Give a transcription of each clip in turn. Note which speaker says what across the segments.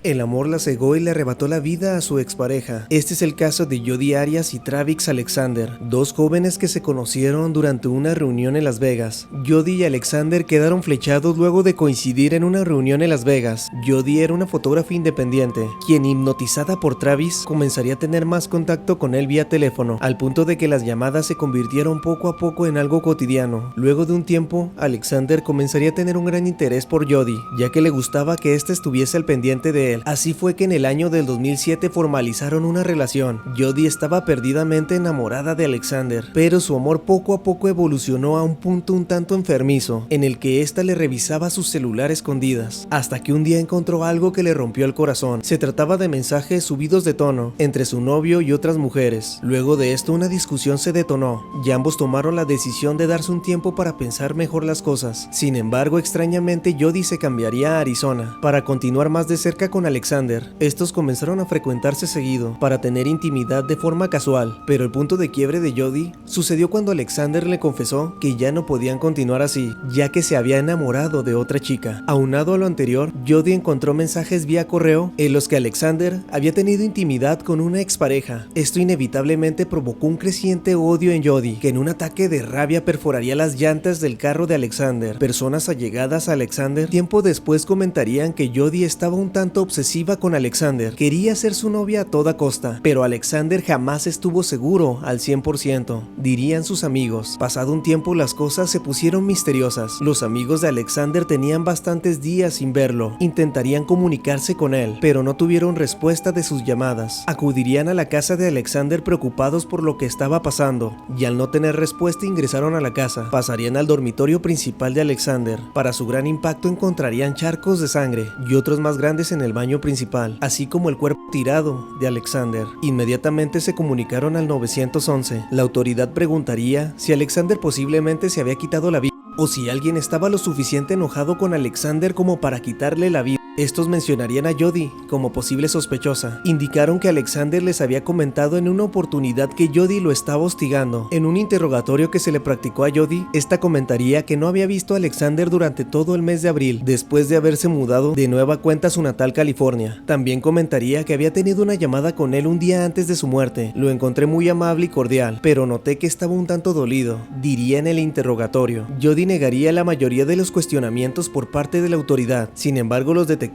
Speaker 1: El amor la cegó y le arrebató la vida a su expareja. Este es el caso de Jodi Arias y Travis Alexander, dos jóvenes que se conocieron durante una reunión en Las Vegas. Jodi y Alexander quedaron flechados luego de coincidir en una reunión en Las Vegas. Jodi era una fotógrafa independiente, quien hipnotizada por Travis comenzaría a tener más contacto con él vía teléfono, al punto de que las llamadas se convirtieron poco a poco en algo cotidiano. Luego de un tiempo, Alexander comenzaría a tener un gran interés por Jodi, ya que le gustaba que ésta estuviese al pendiente de él. Así fue que en el año del 2007 formalizaron una relación. Jodi estaba perdidamente enamorada de Alexander, pero su amor poco a poco evolucionó a un punto un tanto enfermizo, en el que ésta le revisaba su celular escondidas, hasta que un día encontró algo que le rompió el corazón. Se trataba de mensajes subidos de tono entre su novio y otras mujeres. Luego de esto una discusión se detonó y ambos tomaron la decisión de darse un tiempo para pensar mejor las cosas. Sin embargo, extrañamente Jodi se cambiaría a Arizona para continuar más de cerca con Alexander. Estos comenzaron a frecuentarse seguido para tener intimidad de forma casual, pero el punto de quiebre de Jodi sucedió cuando Alexander le confesó que ya no podían continuar así, ya que se había enamorado de otra chica. Aunado a lo anterior, Jodi encontró mensajes vía correo en los que Alexander había tenido intimidad con una expareja. Esto inevitablemente provocó un creciente odio en Jodi, que en un ataque de rabia perforaría las llantas del carro de Alexander. Personas allegadas a Alexander tiempo después comentarían que Jodi estaba un tanto obsesiva con Alexander, quería ser su novia a toda costa, pero Alexander jamás estuvo seguro al 100%, dirían sus amigos. Pasado un tiempo las cosas se pusieron misteriosas. Los amigos de Alexander tenían bastantes días sin verlo, intentarían comunicarse con él, pero no tuvieron respuesta de sus llamadas. Acudirían a la casa de Alexander preocupados por lo que estaba pasando, y al no tener respuesta ingresaron a la casa. Pasarían al dormitorio principal de Alexander. Para su gran impacto encontrarían charcos de sangre y otros más grandes en el baño principal, así como el cuerpo tirado de Alexander. Inmediatamente se comunicaron al 911. La autoridad preguntaría si Alexander posiblemente se había quitado la vida o si alguien estaba lo suficiente enojado con Alexander como para quitarle la vida. Estos mencionarían a Jodi como posible sospechosa. Indicaron que Alexander les había comentado en una oportunidad que Jodi lo estaba hostigando. En un interrogatorio que se le practicó a Jodi, esta comentaría que no había visto a Alexander durante todo el mes de abril, después de haberse mudado de nueva cuenta a su natal California. También comentaría que había tenido una llamada con él un día antes de su muerte. Lo encontré muy amable y cordial, pero noté que estaba un tanto dolido, diría en el interrogatorio. Jodi negaría la mayoría de los cuestionamientos por parte de la autoridad. Sin embargo, los detectives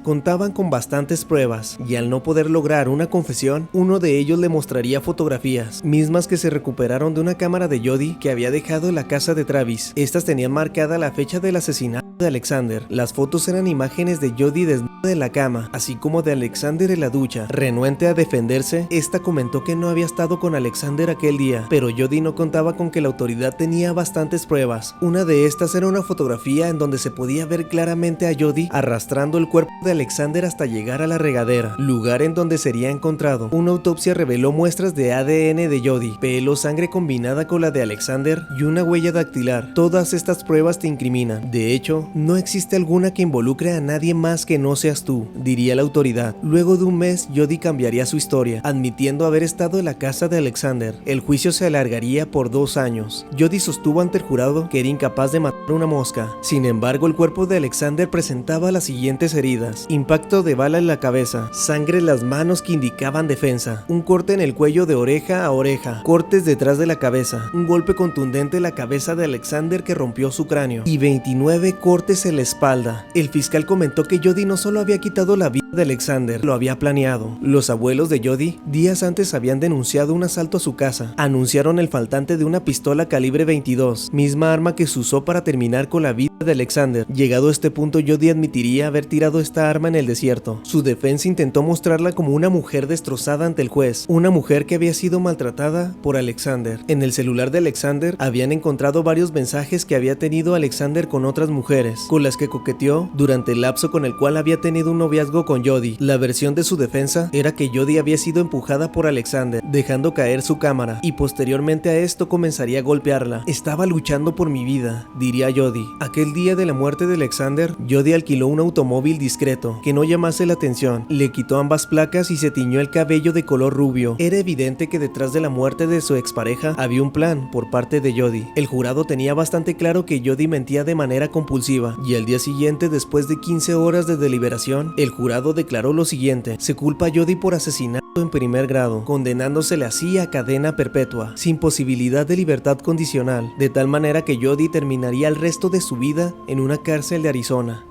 Speaker 1: contaban con bastantes pruebas, y al no poder lograr una confesión, uno de ellos le mostraría fotografías, mismas que se recuperaron de una cámara de Jodi que había dejado en la casa de Travis. Estas tenían marcada la fecha del asesinato de Alexander. Las fotos eran imágenes de Jodi desnuda en la cama, así como de Alexander en la ducha. Renuente a defenderse, esta comentó que no había estado con Alexander aquel día, pero Jodi no contaba con que la autoridad tenía bastantes pruebas. Una de estas era una fotografía en donde se podía ver claramente a Jodi arrastrando el cuerpo de Alexander hasta llegar a la regadera, lugar en donde sería encontrado. Una autopsia reveló muestras de ADN de Jodi, pelo, sangre combinada con la de Alexander y una huella dactilar. Todas estas pruebas te incriminan. De hecho, no existe alguna que involucre a nadie más que no seas tú, diría la autoridad. Luego de un mes, Jodi cambiaría su historia, admitiendo haber estado en la casa de Alexander. El juicio se alargaría por 2 años. Jodi sostuvo ante el jurado que era incapaz de matar una mosca. Sin embargo, el cuerpo de Alexander presentaba las siguientes heridas: impacto de bala en la cabeza, sangre en las manos que indicaban defensa, un corte en el cuello de oreja a oreja, cortes detrás de la cabeza, un golpe contundente en la cabeza de Alexander que rompió su cráneo y 29 cortes en la espalda. El fiscal comentó que Jodi no solo había quitado la vida de Alexander, lo había planeado. Los abuelos de Jodi días antes habían denunciado un asalto a su casa. Anunciaron el faltante de una pistola calibre 22, misma arma que se usó para terminar con la vida de Alexander. Llegado a este punto, Jodi admitiría haber tirado esta arma en el desierto. Su defensa intentó mostrarla como una mujer destrozada ante el juez, una mujer que había sido maltratada por Alexander. En el celular de Alexander habían encontrado varios mensajes que había tenido Alexander con otras mujeres, con las que coqueteó durante el lapso con el cual había tenido un noviazgo con Jodi. La versión de su defensa era que Jodi había sido empujada por Alexander, dejando caer su cámara, y posteriormente a esto comenzaría a golpearla. Estaba luchando por mi vida, diría Jodi. Aquel día de la muerte de Alexander, Jodi alquiló un automóvil discreto que no llamase la atención, le quitó ambas placas y se tiñó el cabello de color rubio. Era evidente que detrás de la muerte de su expareja había un plan por parte de Jodi. El jurado tenía bastante claro que Jodi mentía de manera compulsiva, y al día siguiente, después de 15 horas de deliberación, el jurado Consejo declaró lo siguiente: se culpa a Jody por asesinato en primer grado, condenándosele así a cadena perpetua, sin posibilidad de libertad condicional, de tal manera que Jody terminaría el resto de su vida en una cárcel de Arizona.